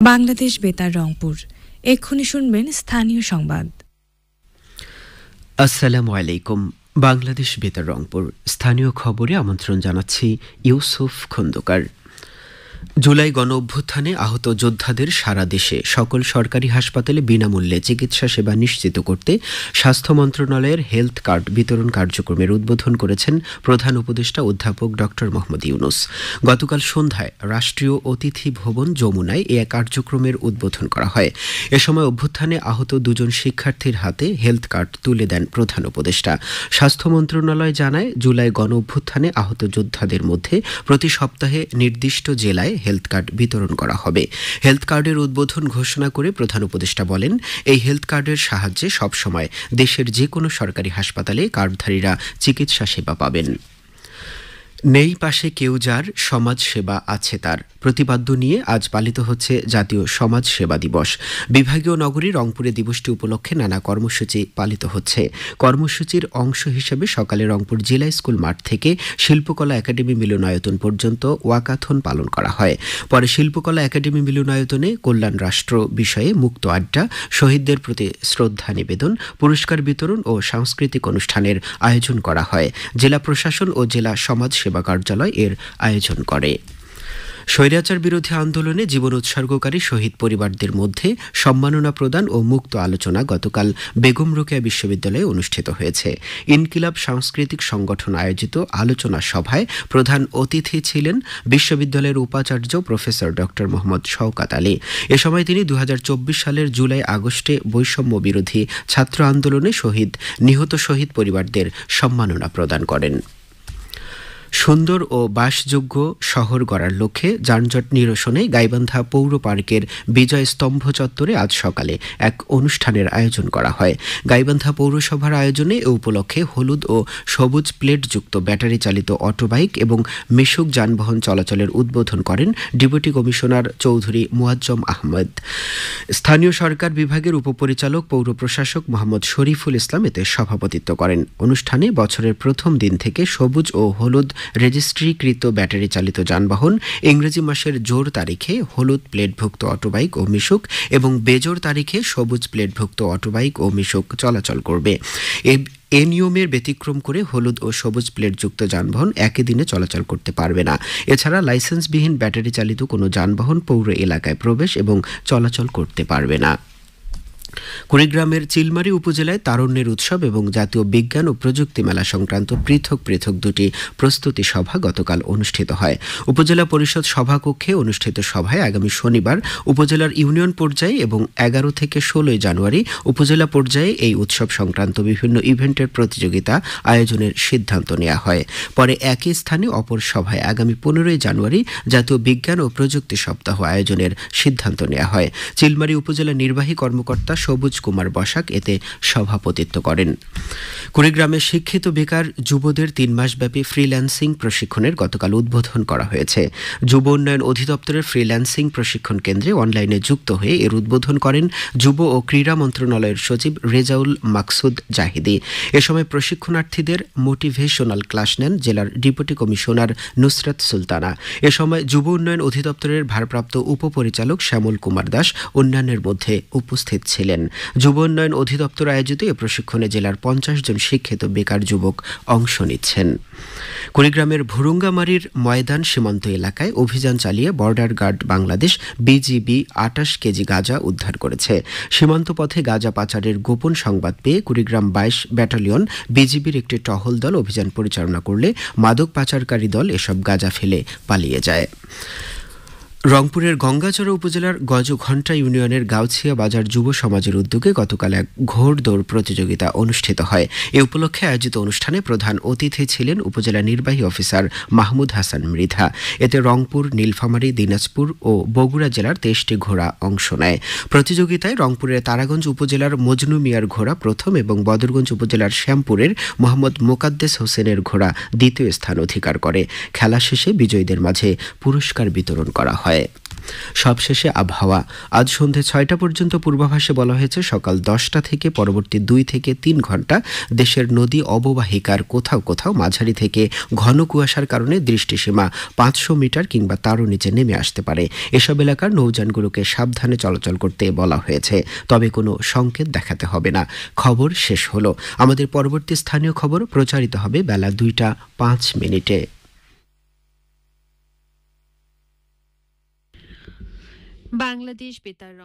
বাংলাদেশ বেতার রংপুর। এক্ষুনি শুনবেন স্থানীয় সংবাদ। আসসালামু আলাইকুম। বাংলাদেশ বেতার রংপুর স্থানীয় খবরে আমন্ত্রণ জানাচ্ছি ইউসুফ খন্দকার। জুলাই গণ অভ্যুত্থানে আহত যোদ্ধাদের সারা দেশে সকল সরকারি হাসপাতালে বিনামূল্যে চিকিৎসা সেবা নিশ্চিত করতে স্বাস্থ্য মন্ত্রণালয়ের হেলথ কার্ড বিতরণ কার্যক্রমের উদ্বোধন করেছেন প্রধান উপদেষ্টা অধ্যাপক ড মোহাম্মদ ইউনূস। গতকাল সন্ধ্যায় রাষ্ট্রীয় অতিথি ভবন যমুনায় এ কার্যক্রমের উদ্বোধন করা হয়। এ সময় অভ্যুত্থানে আহত দুজন শিক্ষার্থীর হাতে হেলথ কার্ড তুলে দেন প্রধান উপদেষ্টা। স্বাস্থ্য মন্ত্রণালয় জানায়, জুলাই গণ অভ্যুত্থানে আহত যোদ্ধাদের মধ্যে প্রতি সপ্তাহে নির্দিষ্ট জেলায় হেলথ কার্ড বিতরণ করা হবে। হেলথ কার্ডের উদ্বোধন ঘোষণা করে প্রধান উপদেষ্টা বলেন, এই হেলথ কার্ডের সাহায্যে সবসময় দেশের যে কোনো সরকারি হাসপাতালে কার্ডধারীরা চিকিৎসা সেবা পাবেন। নেই পাশে কেউ যার সমাজ সেবা আছে তার প্রতিপাদ্য নিয়ে আজ পালিত হচ্ছে জাতীয় সমাজ সেবা দিবস। বিভাগীয় নগরী রংপুরে দিবসটি উপলক্ষে নানা কর্মসূচি পালিত হচ্ছে। কর্মসূচির অংশ হিসেবে সকালে রংপুর জেলা স্কুল মাঠ থেকে শিল্পকলা একাডেমি মিলনায়তন পর্যন্ত ওয়াকাথন পালন করা হয়। পরে শিল্পকলা একাডেমি মিলনায়তনে কল্যাণ রাষ্ট্র বিষয়ে মুক্ত আড্ডা, শহীদদের প্রতি শ্রদ্ধা নিবেদন, পুরস্কার বিতরণ ও সাংস্কৃতিক অনুষ্ঠানের আয়োজন করা হয়। জেলা প্রশাসন ও জেলা সমাজ সেবা কার্যালয় এর আয়োজন করে। স্বৈরাচার বিরোধী আন্দোলনে জীবন উৎসর্গকারী শহীদ পরিবারদের মধ্যে সম্মাননা প্রদান ও মুক্ত আলোচনা গতকাল বেগম রোকেয়া বিশ্ববিদ্যালয়ে অনুষ্ঠিত হয়েছে। ইনকিলাব সাংস্কৃতিক সংগঠন আয়োজিত আলোচনা সভায় প্রধান অতিথি ছিলেন বিশ্ববিদ্যালয়ের উপাচার্য প্রফেসর ড মোহাম্মদ শওকাত আলী। এ সময় তিনি ২০২৪ সালের জুলাই আগস্টে বৈষম্য বিরোধী ছাত্র আন্দোলনে নিহত শহীদ পরিবারদের সম্মাননা প্রদান করেন। সুন্দর ও বাসযোগ্য শহর গড়ার লক্ষ্যে যানজট নিরসনে গাইবান্ধা পৌর পার্কের বিজয় স্তম্ভ চত্বরে আজ সকালে এক অনুষ্ঠানের আয়োজন করা হয়। গাইবান্ধা পৌরসভার আয়োজনে এ উপলক্ষে হলুদ ও সবুজ প্লেটযুক্ত ব্যাটারি চালিত অটোবাইক এবং মিশুক যানবাহন চলাচলের উদ্বোধন করেন ডেপুটি কমিশনার চৌধুরী মুয়াজ্জম আহমেদ। স্থানীয় সরকার বিভাগের উপপরিচালক পৌর প্রশাসক মোহাম্মদ শরীফুল ইসলাম এতে সভাপতিত্ব করেন। অনুষ্ঠানে বছরের প্রথম দিন থেকে সবুজ ও হলুদ রেজিস্ট্রিকৃত ব্যাটারি চালিত যানবাহন, ইংরেজি মাসের জোর তারিখে হলুদ প্লেটভুক্ত অটোবাইক ও মিশুক এবং বেজোর তারিখে সবুজ প্লেটভুক্ত অটোবাইক ও মিশুক চলাচল করবে। এ নিয়মের ব্যতিক্রম করে হলুদ ও সবুজ প্লেটযুক্ত যানবাহন একই দিনে চলাচল করতে পারবে না। এছাড়া লাইসেন্সবিহীন ব্যাটারি চালিত কোনো যানবাহন পৌর এলাকায় প্রবেশ এবং চলাচল করতে পারবে না। কুড়িগ্রামের চিলমারী উপজেলায় তারুণ্যের উৎসব এবং জাতীয় বিজ্ঞান ও প্রযুক্তি মেলা সংক্রান্ত পৃথক পৃথক দুটি প্রস্তুতি সভা গতকাল অনুষ্ঠিত হয়। উপজেলা পরিষদ সভাকক্ষে অনুষ্ঠিত সভায় আগামী শনিবার উপজেলার ইউনিয়ন পর্যায়ে এবং ১১ থেকে ১৬ জানুয়ারি উপজেলা পর্যায়ে এই উৎসব সংক্রান্ত বিভিন্ন ইভেন্টের প্রতিযোগিতা আয়োজনের সিদ্ধান্ত নেওয়া হয়। পরে একই স্থানে অপর সভায় আগামী ১৫ জানুয়ারি জাতীয় বিজ্ঞান ও প্রযুক্তি সপ্তাহ আয়োজনের সিদ্ধান্ত নেওয়া হয়। চিলমারী উপজেলা নির্বাহী কর্মকর্তা সবুজ কুমার বসাক এতে সভাপতিত্ব করেন। কুড়িগ্রামে শিক্ষিত বেকার যুবদের ৩ মাসব্যাপী ফ্রিল্যান্সিং প্রশিক্ষণের গতকাল উদ্বোধন করা হয়েছে। যুব উন্নয়ন অধিদপ্তরের ফ্রিল্যান্সিং প্রশিক্ষণ কেন্দ্রে অনলাইনে যুক্ত হয়ে এর উদ্বোধন করেন যুব ও ক্রীড়া মন্ত্রণালয়ের সচিব রেজাউল মাকসুদ জাহিদি। এ সময় প্রশিক্ষণার্থীদের মোটিভেশনাল ক্লাস নেন জেলার ডেপুটি কমিশনার নুসরাত সুলতানা। এ সময় যুব উন্নয়ন অধিদপ্তরের ভারপ্রাপ্ত উপপরিচালক শ্যামল কুমার দাস অন্যান্যের মধ্যে উপস্থিত ছিলেন। যুব উন্নয়ন অধিদপ্তর আয়োজিত এ প্রশিক্ষণে জেলার ৫০ জন শিক্ষিত বেকার যুবক অংশ নিচ্ছেন। কুড়িগ্রামের ভুরুঙ্গামারীর ময়দান সীমান্ত এলাকায় অভিযান চালিয়ে border guard Bangladesh BGB ২৮ KG গাঁজা উদ্ধার করেছে। সীমান্ত পথে গাঁজা পাচারের গোপন সংবাদ পেয়ে কুড়িগ্রাম ২২ ব্যাটালিয়ন বিজিবির একটি টহল দল অভিযান পরিচালনা করলে মাদক পাচারকারী দল এসব গাঁজা ফেলে পালিয়ে যায়। রংপুরের গঙ্গাচড়া উপজেলার গজঘণ্টা ইউনিয়নের গাউছিয়া বাজার যুব সমাজের উদ্যোগে গতকাল এক ঘোড়দৌড় প্রতিযোগিতা অনুষ্ঠিত হয়। এ উপলক্ষে আয়োজিত অনুষ্ঠানে প্রধান অতিথি ছিলেন উপজেলা নির্বাহী অফিসার মাহমুদ হাসান মৃধা। এতে রংপুর, নীলফামারী, দিনাজপুর ও বগুড়া জেলার ২৩টি ঘোড়া অংশ নেয়। প্রতিযোগিতায় রংপুরের তারাগঞ্জ উপজেলার মজনু মিয়ার ঘোড়া প্রথম এবং বদরগঞ্জ উপজেলার শ্যামপুরের মোহাম্মদ মোকাদ্দেস হোসেনের ঘোড়া দ্বিতীয় স্থান অধিকার করে। খেলা শেষে বিজয়ীদের মাঝে পুরস্কার বিতরণ করা হয়। সবশেষে আবহাওয়া। আজ সন্ধে 6টা পর্যন্ত পূর্বাভাসে বলা হয়েছে সকাল 10টা থেকে পরবর্তী 2 থেকে 3 ঘন্টা দেশের নদী অববাহিকার কোথাও কোথাও মাঝারি থেকে ঘন কুয়াশার কারণে দৃষ্টিসীমা 500 মিটার কিংবা তারও নিচে নেমে আসতে পারে। এসব এলাকার নৌযানগুলোকে সাবধানে চলাচল করতে বলা হয়েছে, তবে কোনো সংকেত দেখাতে হবে না। খবর শেষ হলো। আমাদের পরবর্তী স্থানীয় খবর প্রচারিত হবে বেলা 2টা 5 মিনিটে। বাংলাদেশ বেতার।